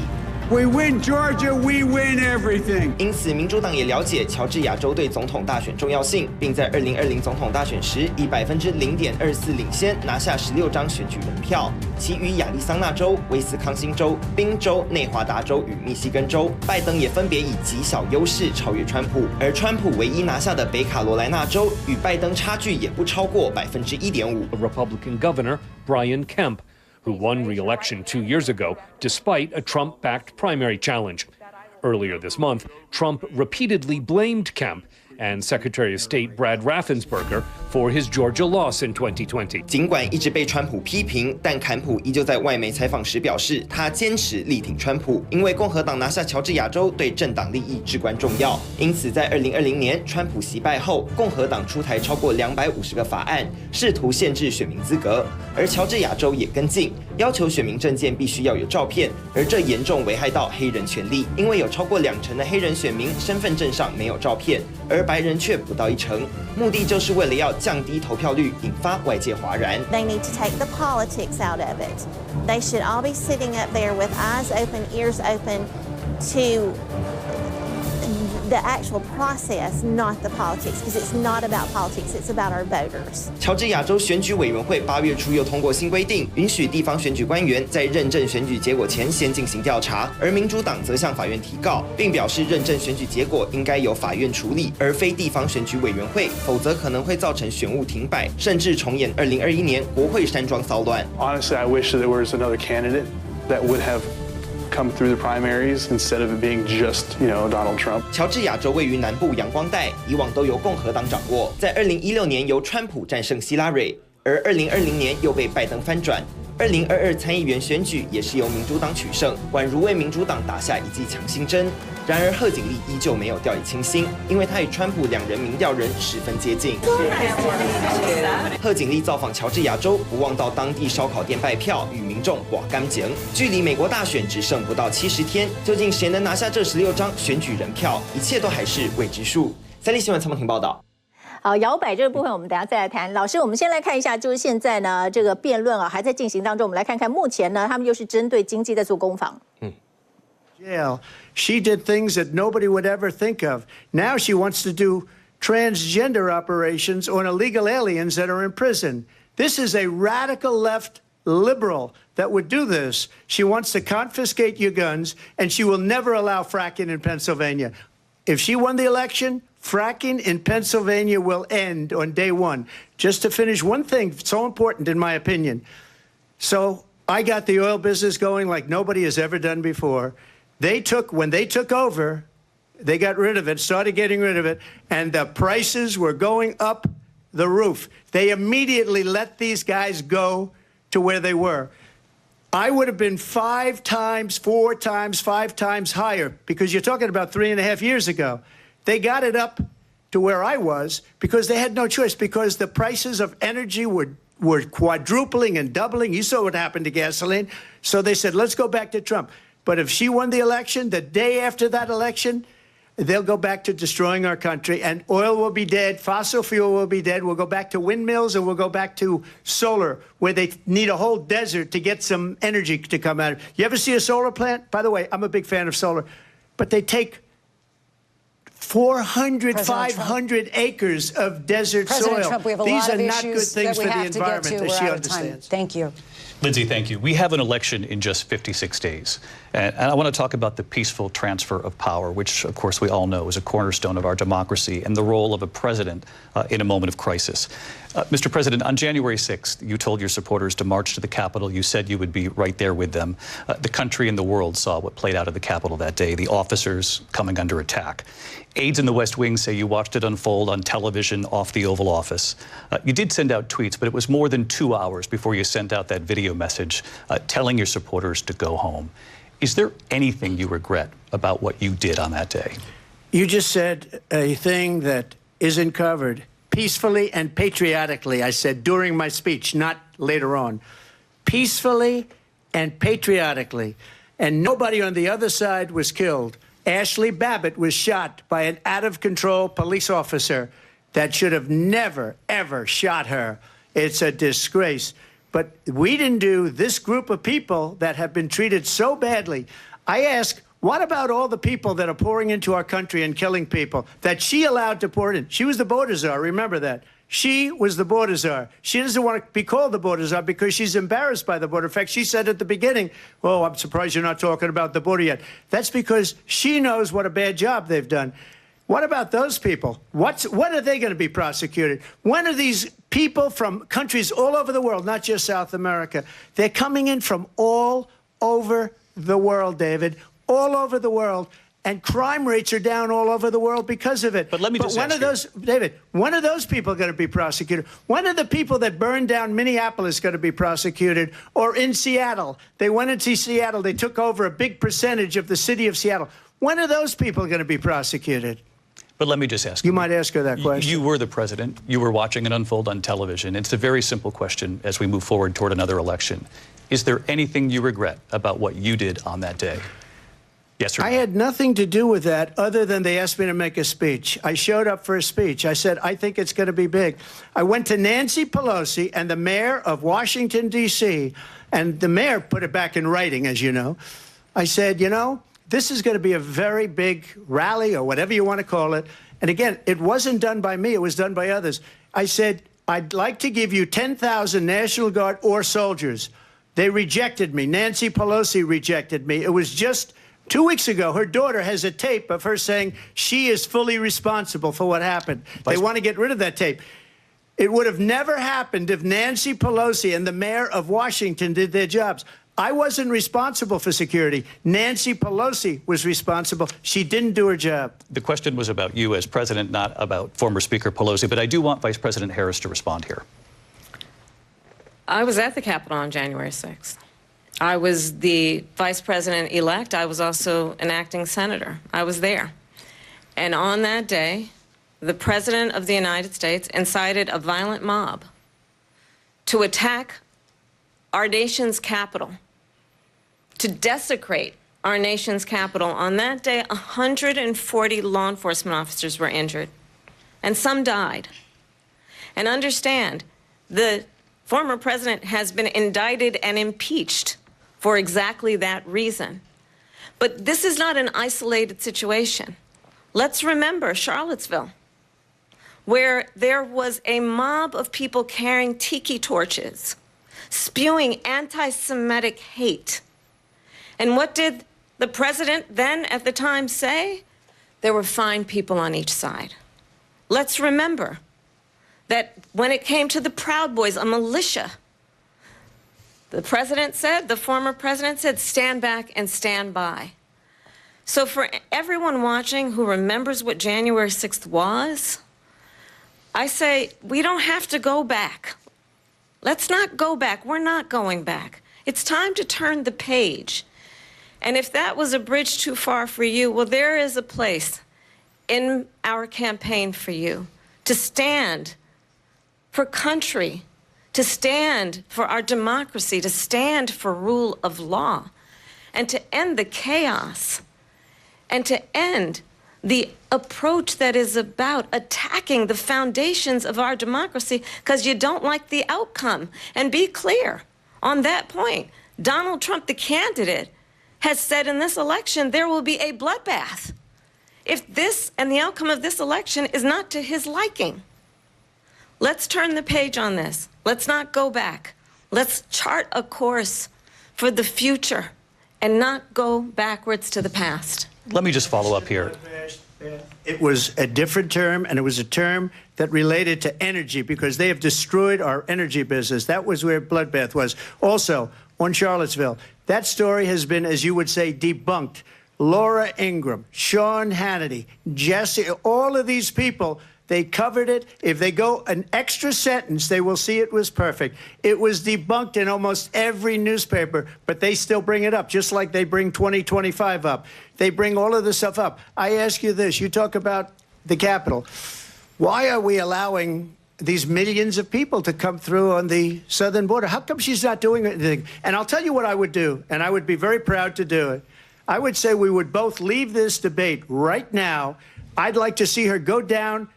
We win Georgia, we win everything. 因此，民主党也了解乔治亚州对总统大选重要性，并在2020总统大选时以0.24%领先，拿下16张选举人票。其余亚利桑那州、威斯康星州、宾州、内华达州与密西根州，拜登也分别以极小优势超越川普。而川普唯一拿下的北卡罗来纳州，与拜登差距也不超过1.5%。Republican Governor Brian Kemp, who won re-election 2 years ago despite a Trump-backed primary challenge. Earlier this month, Trump repeatedly blamed Kemp and Secretary of State Brad Raffensperger for his Georgia loss in 2020. 尽管一直被川普批评，但坎普依旧在外媒采访时表示，他坚持力挺川普，因为共和党拿下乔治亚州对政党利益至关重要。因此，在2020年川普习败后，共和党出台超过250个法案，试图限制选民资格，而乔治亚州也跟进，要求选民证件必须要有照片，而这严重危害到黑人权利，因为有超过20%的黑人选民身份证上没有照片，而白人却不到1成，目的就是为了要降低投票率，引发外界哗然。They need to take the politics out of it. They should all be sitting up there with eyes open, ears open to the actual process, not the politics, because it's not about politics, it's about our voters. 乔治亚州选举委员会8月初又通过新规定，允许地方选举官员在认证选举结果前先进行调查，而民主党则向法院提告，并表示认证选举结果应该由法院处理，而非地方选举委员会，否则可能会造成选务停摆，甚至重演2021年国会山庄骚乱。Honestly, I wish there was another candidate that would have come through the primaries instead of it being just, Donald Trump. 乔治亚州位于南部阳光带，以往都由共和党掌握，在2016年由川普战胜希拉蕊，而2020年又被拜登翻转。2022参议员选举也是由民主党取胜，宛如为民主党打下一剂强心针。然而贺锦丽依旧没有掉以轻心，因为她与川普2人民调人十分接近。贺锦丽造访乔治亚州，不忘到当地烧烤店拜票，与民众刮干净。距离美国大选只剩不到70天，究竟谁能拿下这16张选举人票？一切都还是未知数。三立新闻蔡梦婷报道。好，摇摆这个部分我们等一下再来谈。老师，我们先来看一下，就是现在呢这个辩论还在进行当中，我们来看看目前呢他们又是针对经济在做攻防。Jail. She did things that nobody would ever think of. Now she wants to do transgender operations on illegal aliens that are in prison. This is a radical left liberal that would do this. She wants to confiscate your guns, and she will never allow fracking in Pennsylvania. If she won the election, fracking in Pennsylvania will end on day one. Just to finish one thing so important, in my opinion. So I got the oil business going like nobody has ever done before. When they took over, they got rid of it, started getting rid of it, and the prices were going up the roof. They immediately let these guys go to where they were. I would have been 5 times, 4 times, 5 times higher, because you're talking about 3.5 years ago. They got it up to where I was because they had no choice, because the prices of energy were quadrupling and doubling. You saw what happened to gasoline. So they said, let's go back to Trump. But if she won the election, the day after that election, they'll go back to destroying our country, and oil will be dead, fossil fuel will be dead, we'll go back to windmills, and we'll go back to solar, where they need a whole desert to get some energy to come out of. You ever see a solar plant? By the way, I'm a big fan of solar, but they take 400, 500 acres of desert President soil. Trump, we have a These lot are of not good issues things that for we the have to get environment, to. as We're she out of time. understands. Thank you. Lindsay, thank you. We have an election in just 56 days. And I want to talk about the peaceful transfer of power, which, of course, we all know is a cornerstone of our democracy, and the role of a president in a moment of crisis. Mr. President, on January 6th, you told your supporters to march to the Capitol. You said you would be right there with them. The country and the world saw what played out at the Capitol that day, the officers coming under attack. Aides in the West Wing say you watched it unfold on television off the Oval Office. You did send out tweets, but it was more than 2 hours before you sent out that video message telling your supporters to go home. Is there anything you regret about what you did on that day? You just said a thing that isn't covered. Peacefully and patriotically, I said during my speech, not later on. Peacefully and patriotically. And nobody on the other side was killed. Ashley Babbitt was shot by an out-of-control police officer that should have never, ever shot her. It's a disgrace. But we didn't do this group of people that have been treated so badly. I ask, what about all the people that are pouring into our country and killing people that she allowed to pour in? She was the border czar, remember that. She was the border czar. She doesn't want to be called the border czar because she's embarrassed by the border. In fact, she said at the beginning, oh, I'm surprised you're not talking about the border yet. That's because she knows what a bad job they've done. What about those people? When are they going to be prosecuted? When are these people from countries all over the world, not just South America, they're coming in from all over the world, David, all over the world, and crime rates are down all over the world because of it. But let me just when ask are those, David, when are those people going to be prosecuted? When are the people that burned down Minneapolis going to be prosecuted? Or in Seattle? They went into Seattle. They took over a big percentage of the city of Seattle. When are those people going to be prosecuted? But let me just ask you. You might ask her that question. You were the president. You were watching it unfold on television. It's a very simple question as we move forward toward another election. Is there anything you regret about what you did on that day? Yes or no? I had nothing to do with that other than they asked me to make a speech. I showed up for a speech. I said, I think it's going to be big. I went to Nancy Pelosi and the mayor of Washington, D.C., and the mayor put it back in writing, as you know. I said, you know, this is going to be a very big rally or whatever you want to call it. And again, it wasn't done by me. It was done by others. I said, I'd like to give you 10,000 National Guard or soldiers. They rejected me. Nancy Pelosi rejected me. It was just 2 weeks ago. Her daughter has a tape of her saying she is fully responsible for what happened. They want to get rid of that tape. It would have never happened if Nancy Pelosi and the mayor of Washington did their jobs. I wasn't responsible for security. Nancy Pelosi was responsible. She didn't do her job. The question was about you as president, not about former Speaker Pelosi, but I do want Vice President Harris to respond here. I was at the Capitol on January 6th. I was the vice president-elect. I was also an acting senator. I was there. And on that day, the President of the United States incited a violent mob to attack our nation's capital, to desecrate our nation's capital. On that day, 140 law enforcement officers were injured, and some died. And understand, the former president has been indicted and impeached for exactly that reason. But this is not an isolated situation. Let's remember Charlottesville, where there was a mob of people carrying tiki torches, spewing anti-Semitic hate. And what did the president then at the time say? There were fine people on each side. Let's remember that when it came to the Proud Boys, a militia, the president said, the former president said, stand back and stand by. So for everyone watching who remembers what January 6th was, I say we don't have to go back. Let's not go back. We're not going back. It's time to turn the page. And if that was a bridge too far for you, well, there is a place in our campaign for you to stand for country, to stand for our democracy, to stand for rule of law, and to end the chaos, and to end the approach that is about attacking the foundations of our democracy because you don't like the outcome. And be clear on that point. Donald Trump, the candidate, has said in this election there will be a bloodbath if this and the outcome of this election is not to his liking. Let's turn the page on this. Let's not go back. Let's chart a course for the future and not go backwards to the past. Let me just follow up here. It was a different term, and it was a term that related to energy because they have destroyed our energy business. That was where bloodbath was. Also, on Charlottesville, that story has been, as you would say, debunked. Laura Ingraham, Sean Hannity, Jesse, all of these people, they covered it. If they go an extra sentence, they will see it was perfect. It was debunked in almost every newspaper, but they still bring it up, just like they bring 2025 up. They bring all of this stuff up. I ask you this. You talk about the Capitol. Why are we allowing these millions of people to come through on the southern border? How come she's not doing anything? And I'll tell you what I would do, and I would be very proud to do it. I would say we would both leave this debate right now. I'd like to see her go down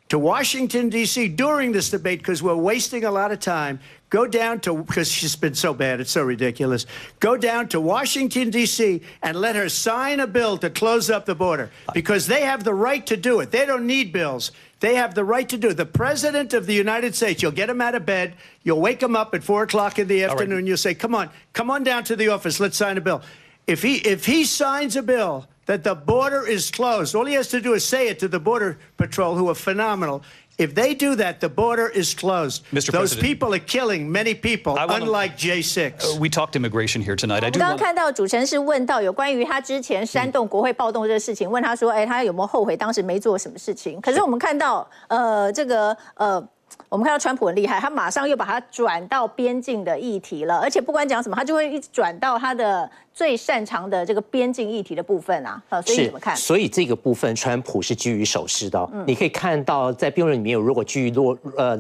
to Washington, D.C. during this debate because we're wasting a lot of time. Go down to, because she's been so bad, it's so ridiculous. Go down to Washington, D.C. and let her sign a bill to close up the border because they have the right to do it. They don't need bills. They have the right to do it. The President of the United States, you'll get him out of bed. You'll wake him up at 4 o'clock in the afternoon. Right. You'll say, come on down to the office. Let's sign a bill. If he signs a bill that the border is closed, all he has to do is say it to the Border Patrol, who are phenomenal. If they do that, the border is closed. Mr. Those President, people are killing many people, unlike J6. We talked immigration here tonight. I do. 刚刚看到主持人是问到有关于他之前煽动国会暴动这个事情，问他说，他有没有后悔当时没做什么事情？可是我们看到，我们看到川普很厉害，他马上又把它转到边境的议题了，而且不管讲什么，他就会一直转到他的最擅长的这个边境议题的部分啊。所以你怎么看？所以这个部分，川普是居于守势的哦。你可以看到，在辩论里面，如果居于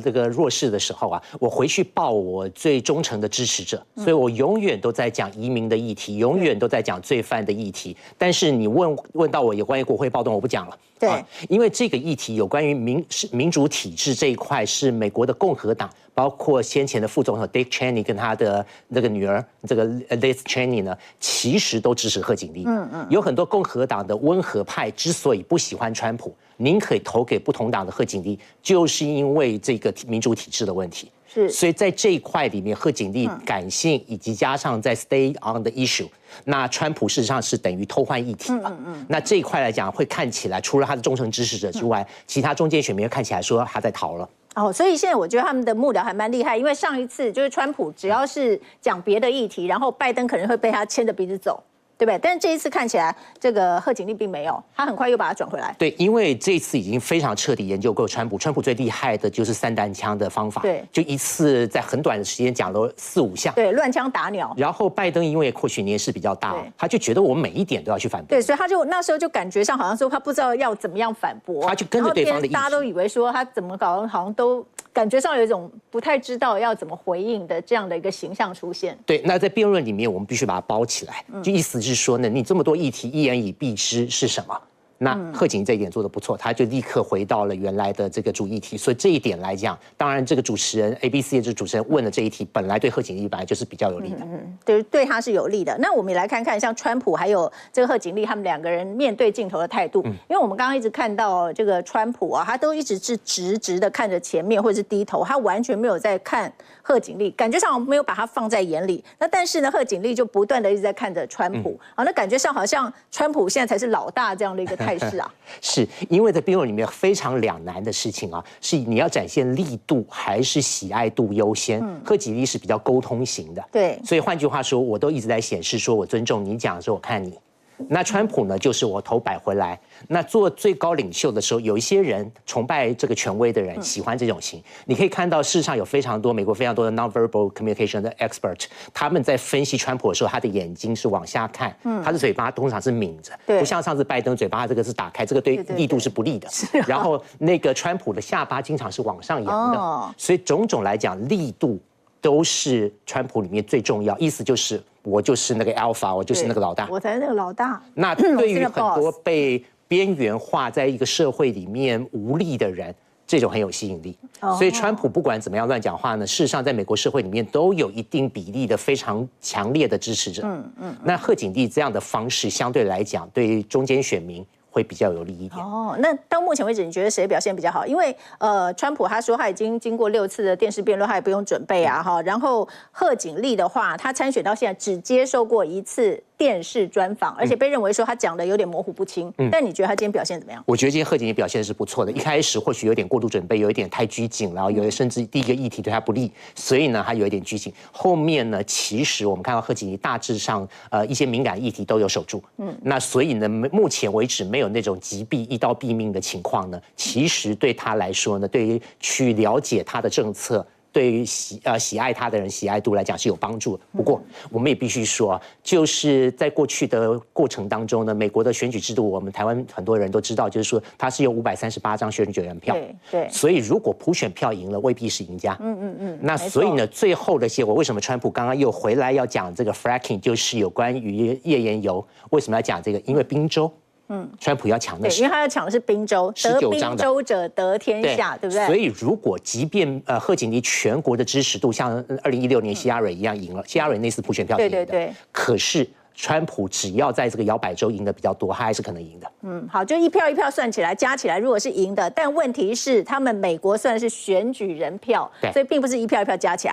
这个弱势的时候啊，我回去报我最忠诚的支持者，所以我永远都在讲移民的议题，永远都在讲罪犯的议题。但是你问到我有关于国会暴动，我不讲了。对，因为这个议题有关于民主体制这一块是美国的共和党，包括先前的副总统 Dick Cheney 跟他的那个女儿这个 Liz Cheney 呢，其实都支持贺锦丽。有很多共和党的温和派之所以不喜欢川普，宁可投给不同党的贺锦丽，就是因为这个民主体制的问题。所以在这一块里面，贺锦丽感性以及加上在 stay on the issue，那川普事实上是等于偷换议题了。那这一块来讲，会看起来除了他的忠诚支持者之外，其他中间选民看起来说他在逃了。所以现在我觉得他们的幕僚还蛮厉害，因为上一次就是川普只要是讲别的议题，然后拜登可能会被他牵着鼻子走。对不对？但是这一次看起来，这个贺锦丽并没有，他很快又把它转回来。对，因为这次已经非常彻底研究过川普。川普最厉害的就是散弹枪的方法，对，就一次在很短的时间讲了4、5项，对，乱枪打鸟。然后拜登因为或许年事比较大，他就觉得我每一点都要去反驳，对，所以他就那时候就感觉上好像说他不知道要怎么样反驳，他就跟着对方的意思，大家都以为说他怎么搞，好像都。感觉上有一种不太知道要怎么回应的这样的一个形象出现。对，那在辩论里面，我们必须把它包起来，就意思是说呢，你这么多议题一言以蔽之是什么？那贺锦这一点做得不错，他就立刻回到了原来的这个主议题。所以这一点来讲，当然这个主持人 ABC 的这个主持人问的这一题，本来对贺锦丽本来就是比较有利的，对他是有利的。那我们也来看看，像川普还有这个贺锦丽他们两个人面对镜头的态度，因为我们刚刚一直看到这个川普啊，他都一直是直的看着前面或者是低头，他完全没有在看贺锦丽，感觉上没有把他放在眼里。那但是呢，贺锦丽就不断的一直在看着川普，那感觉上好像川普现在才是老大这样的一个态势啊。是因为在辩论里面非常两难的事情啊，是你要展现力度还是喜爱度优先？贺锦丽是比较沟通型的，对，所以换句话说，我都一直在显示说我尊重你讲的时候，我看你。那川普呢，就是我头摆回来。那做最高领袖的时候，有一些人崇拜这个权威的人，喜欢这种型。你可以看到，事实上有非常多美国非常多的 nonverbal communication 的 expert， 他们在分析川普的时候，他的眼睛是往下看，他的嘴巴通常是抿着，不像上次拜登嘴巴这个是打开，这个对力度是不利的。然后那个川普的下巴经常是往上扬的，所以种种来讲，力度都是川普里面最重要。意思就是。我就是那个 alpha， 我就是那个老大，我才是那个老大。那对于很多被边缘化在一个社会里面无力的人，这种很有吸引力。所以川普不管怎么样乱讲话呢，事实上在美国社会里面都有一定比例的非常强烈的支持者。那贺锦丽这样的方式相对来讲，对中间选民。会比较有利一点。那到目前为止，你觉得谁表现比较好？因为川普他说他已经经过6次的电视辩论，他也不用准备啊哈。然后贺锦丽的话，他参选到现在只接受过1次电视专访，而且被认为说他讲的有点模糊不清。但你觉得他今天表现怎么样？我觉得今天贺锦丽表现的是不错的。一开始或许有点过度准备，有一点太拘谨，然后甚至第一个议题对他不利，所以呢他有一点拘谨。后面呢，其实我们看到贺锦丽大致上一些敏感议题都有守住。那所以呢，目前为止没有那种击毙一刀毙命的情况呢，其实对他来说呢，对于去了解他的政策。对于喜爱他的人喜爱度来讲是有帮助的。不过我们也必须说，就是在过去的过程当中呢，美国的选举制度，我们台湾很多人都知道，就是说它是用538张选举人票，对，所以如果普选票赢了，未必是赢家。那所以呢，最后的结果，为什么川普刚刚又回来要讲这个 fracking， 就是有关于页岩油，为什么要讲这个？因为宾州。川普要抢的是，因为他要抢的是宾州，得宾州者得天下，对不对？所以如果即便贺锦丽全国的支持度像2016年希拉蕊一样赢了，希拉蕊那次普选票赢的，对，可是川普只要在这个摇摆州赢的比较多，他还是可能赢的。好，就一票一票算起来，加起来如果是赢的，但问题是他们美国算是选举人票，所以并不是一票一票加起来。